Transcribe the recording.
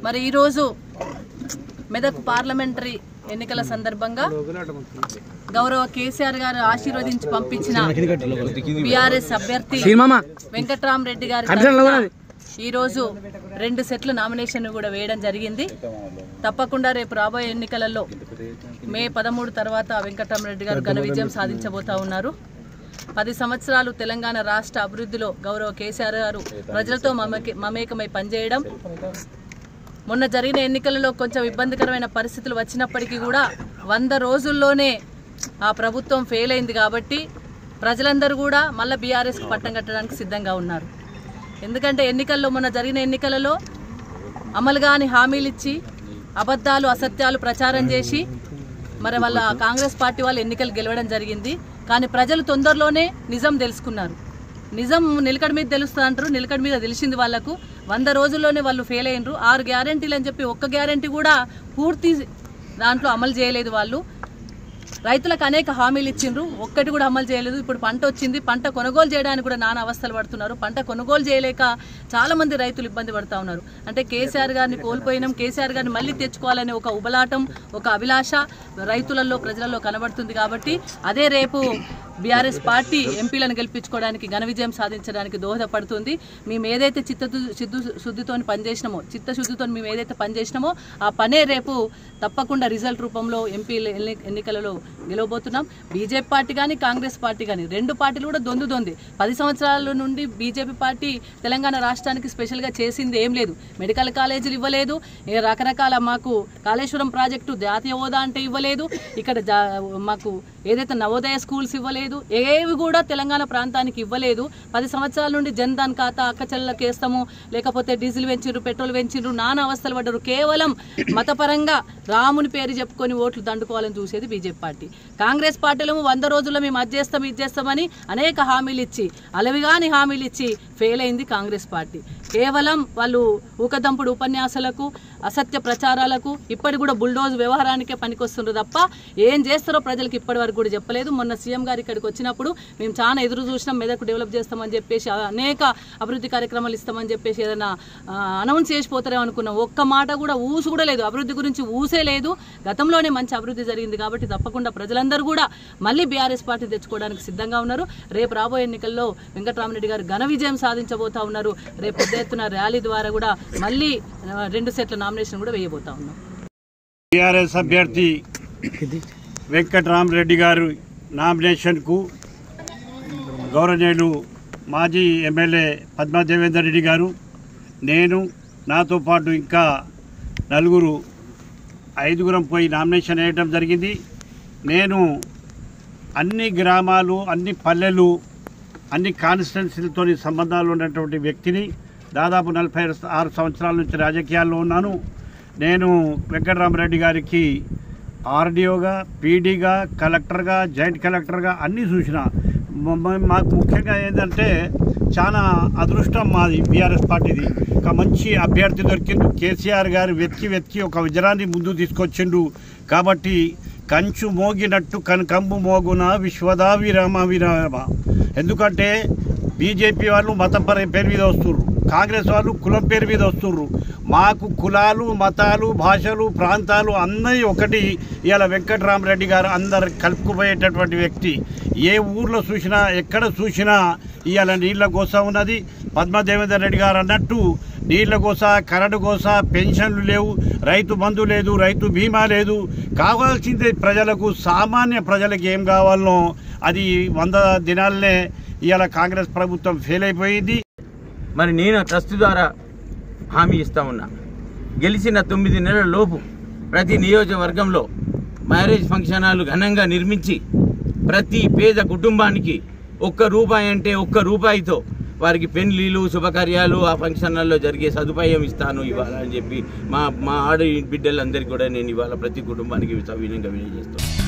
మరి ఈరోజు మెదక్ పార్లమెంటరీ ఎన్నికల సందర్భంగా గౌరవ కేసీఆర్ గారు ఆశీర్వదించి పంపించిన బీఆర్ఎస్ అభ్యర్థి వెంకట్రామరెడ్డి గారి ఈరోజు 2 సెట్ల నామినేషన్ కూడా వేయడం జరిగింది. తప్పకుండా రేపు రాబోయే ఎన్నికలలో మే 13 తర్వాత వెంకట్రామరెడ్డి గారు ఘన విజయం సాధించబోతా ఉన్నారు. 10 సంవత్సరాలు తెలంగాణ రాష్ట్ర అభివృద్ధిలో గౌరవ కేసీఆర్ గారు ప్రజలతో మమేకమై పనిచేయడం, మొన్న జరిగిన ఎన్నికలలో కొంచెం ఇబ్బందికరమైన పరిస్థితులు వచ్చినప్పటికీ కూడా 100 రోజుల్లోనే ఆ ప్రభుత్వం ఫెయిల్ అయింది. కాబట్టి ప్రజలందరూ కూడా మళ్ళీ బీఆర్ఎస్కి పట్టం కట్టడానికి సిద్ధంగా ఉన్నారు. ఎందుకంటే ఎన్నికల్లో మొన్న జరిగిన ఎన్నికలలో అమలు కాని హామీలు ఇచ్చి అబద్ధాలు అసత్యాలు ప్రచారం చేసి మరి వాళ్ళ కాంగ్రెస్ పార్టీ వాళ్ళు ఎన్నికలు గెలవడం జరిగింది. కానీ ప్రజలు తొందరలోనే నిజం తెలుసుకున్నారు. నిజం నిలకడ మీద తెలుస్తుంది అంటారు, నిలకడ మీద తెలిసింది వాళ్ళకు. 100 రోజుల్లోనే వాళ్ళు ఫెయిల్ అయినరు. 6 గ్యారెంటీలు అని చెప్పి ఒక్క గ్యారెంటీ కూడా పూర్తి దాంట్లో అమలు చేయలేదు. వాళ్ళు రైతులకు అనేక హామీలు ఇచ్చిండ్రు, ఒక్కటి కూడా అమలు చేయలేదు. ఇప్పుడు పంట వచ్చింది, పంట కొనుగోలు చేయడానికి కూడా నానా అవస్థలు పడుతున్నారు. పంట కొనుగోలు చేయలేక చాలామంది రైతులు ఇబ్బంది పడుతూ ఉన్నారు. అంటే కేసీఆర్ గారిని కోల్పోయినాం, కేసీఆర్ గారిని మళ్ళీ తెచ్చుకోవాలనే ఒక ఉబలాటం, ఒక అభిలాష రైతులలో ప్రజలలో కనబడుతుంది. కాబట్టి అదే రేపు బీఆర్ఎస్ పార్టీ ఎంపీలను గెలిపించుకోవడానికి ఘన విజయం సాధించడానికి దోహదపడుతుంది. మేము ఏదైతే చిత్తశుద్ధితో పనిచేసినామో, చిత్తశుద్ధితో మేము ఏదైతే పనిచేసినామో ఆ పనే రేపు తప్పకుండా రిజల్ట్ రూపంలో ఎంపీ ఎన్నికలలో గెలవబోతున్నాం. బీజేపీ పార్టీ కానీ కాంగ్రెస్ పార్టీ కానీ 2 పార్టీలు కూడా దొంది 10 సంవత్సరాల నుండి బీజేపీ పార్టీ తెలంగాణ రాష్ట్రానికి స్పెషల్గా చేసింది ఏం లేదు. మెడికల్ కాలేజీలు ఇవ్వలేదు, రకరకాల మాకు కాళేశ్వరం ప్రాజెక్టు జాతీయ హోదా అంటే ఇవ్వలేదు, ఇక్కడ మాకు ఏదైతే నవోదయ స్కూల్స్ ఇవ్వలేదు, ఏవి కూడా తెలంగాణ ప్రాంతానికి ఇవ్వలేదు. 10 సంవత్సరాల నుండి జన్ధన్ ఖాతా అక్కచెల్లెలకు వేస్తాము, లేకపోతే డీజిల్ పెంచిండ్రు, పెట్రోల్ పెంచిండ్రు, నానా అవస్థలు పడ్డారు. కేవలం మతపరంగా రాముని పేరు చెప్పుకొని ఓట్లు దండుకోవాలని చూసేది బీజేపీ పార్టీ. కాంగ్రెస్ పార్టీలో 100 రోజుల్లో మేము అది చేస్తాం ఇది చేస్తామని అనేక హామీలు ఇచ్చి, అలవిగాని హామీలు ఇచ్చి ఫెయిల్ అయింది కాంగ్రెస్ పార్టీ. కేవలం వాళ్ళు ఊకదంపుడు ఉపన్యాసాలకు, అసత్య ప్రచారాలకు, ఇప్పటి కూడా బుల్డోజ్ వ్యవహారానికే పనికొస్తుండ్రు తప్ప ఏం చేస్తారో ప్రజలకు ఇప్పటి వరకు కూడా చెప్పలేదు. మొన్న సీఎం గారు ఇక్కడికి వచ్చినప్పుడు మేము చాలా ఎదురు చూసినాం, మెదక్ డెవలప్ చేస్తామని చెప్పేసి, అనేక అభివృద్ధి కార్యక్రమాలు ఇస్తామని చెప్పేసి ఏదైనా అనౌన్స్ చేసిపోతారేమో అనుకున్నాం. ఒక్క మాట కూడా ఊసు కూడా లేదు, అభివృద్ధి గురించి ఊసే లేదు. గతంలోనే మంచి అభివృద్ధి జరిగింది. కాబట్టి తప్పకుండా ప్రజలందరూ కూడా మళ్ళీ బీఆర్ఎస్ పార్టీ తెచ్చుకోవడానికి సిద్ధంగా ఉన్నారు. రేపు రాబోయే ఎన్నికల్లో వెంకట్రామరెడ్డి గారు ఘన విజయం సాధించబోతా ఉన్నారు. రేపు పెద్ద ఎత్తున ర్యాలీ ద్వారా కూడా మళ్ళీ 2 సెట్ల నామినేషన్ కూడా వేయబోతా ఉన్నాం. బీఆర్ఎస్ అభ్యర్థి వెంకట్రామరెడ్డి గారు నామినేషన్కు గౌరవనీయులు మాజీ ఎమ్మెల్యే పద్మా దేవేందర్ రెడ్డి గారు, నేను, నాతో పాటు ఇంకా 5గురం పోయి నామినేషన్ వేయడం జరిగింది. నేను అన్ని గ్రామాలు, అన్ని పల్లెలు, అన్ని కాన్స్టిట్యున్సీలతో సంబంధాలు ఉన్నటువంటి వ్యక్తిని. దాదాపు 46 సంవత్సరాల నుంచి రాజకీయాల్లో ఉన్నాను. నేను వెంకట్రామరెడ్డి గారికి ఆర్డీఓగా, పీడీగా, కలెక్టర్గా, జాయింట్ కలెక్టర్గా అన్నీ చూసిన. మాకు ముఖ్యంగా ఏంటంటే చాలా అదృష్టం మాది బీఆర్ఎస్ పార్టీది. ఒక మంచి అభ్యర్థి దొరికిండు. కేసీఆర్ గారు వెతికి ఒక విజయాన్ని ముందు తీసుకొచ్చిండు. కాబట్టి కంచు మోగినట్టు కనకంబు మోగున విశ్వదా విరామ విరామ. ఎందుకంటే బీజేపీ వాళ్ళు మతం పేరు మీద వస్తుర్రు, కాంగ్రెస్ వాళ్ళు కులం పేరు మీద వస్తుర్రు. మాకు కులాలు, మతాలు, భాషలు, ప్రాంతాలు అన్నీ ఒకటి. ఇవాళ వెంకట్రామరెడ్డి గారు అందరు కలుపుకుపోయేటటువంటి వ్యక్తి. ఏ ఊర్లో చూసినా, ఎక్కడ చూసినా ఇవాళ నీళ్ళ గోస ఉన్నది. పద్మా దేవేందర్ రెడ్డి గారు అన్నట్టు నీళ్ళ గోస, కరెంటు గోస, పెన్షన్లు లేవు, రైతు బంధు లేదు, రైతు బీమా లేదు. కావాల్సింది ప్రజలకు, సామాన్య ప్రజలకు ఏం కావాలనో అది 100 దినాలనే ఇవాళ కాంగ్రెస్ ప్రభుత్వం ఫెయిల్ అయిపోయింది. మరి నేను ట్రస్ట్ ద్వారా హామీ ఇస్తా ఉన్నా, గెలిచిన 9 నెలల లోపు ప్రతి నియోజకవర్గంలో మ్యారేజ్ ఫంక్షన్ హాలు ఘనంగా నిర్మించి ప్రతి పేద కుటుంబానికి ₹1 అంటే ₹1 వారికి పెళ్లిళ్ళు, శుభకార్యాలు ఆ ఫంక్షన్ హాల్లో జరిగే సదుపాయం ఇస్తాను ఇవాళ అని చెప్పి మా ఆడ బిడ్డలందరికీ కూడా నేను ఇవాళ ప్రతి కుటుంబానికి సవినయంగా వినియోగిస్తాను.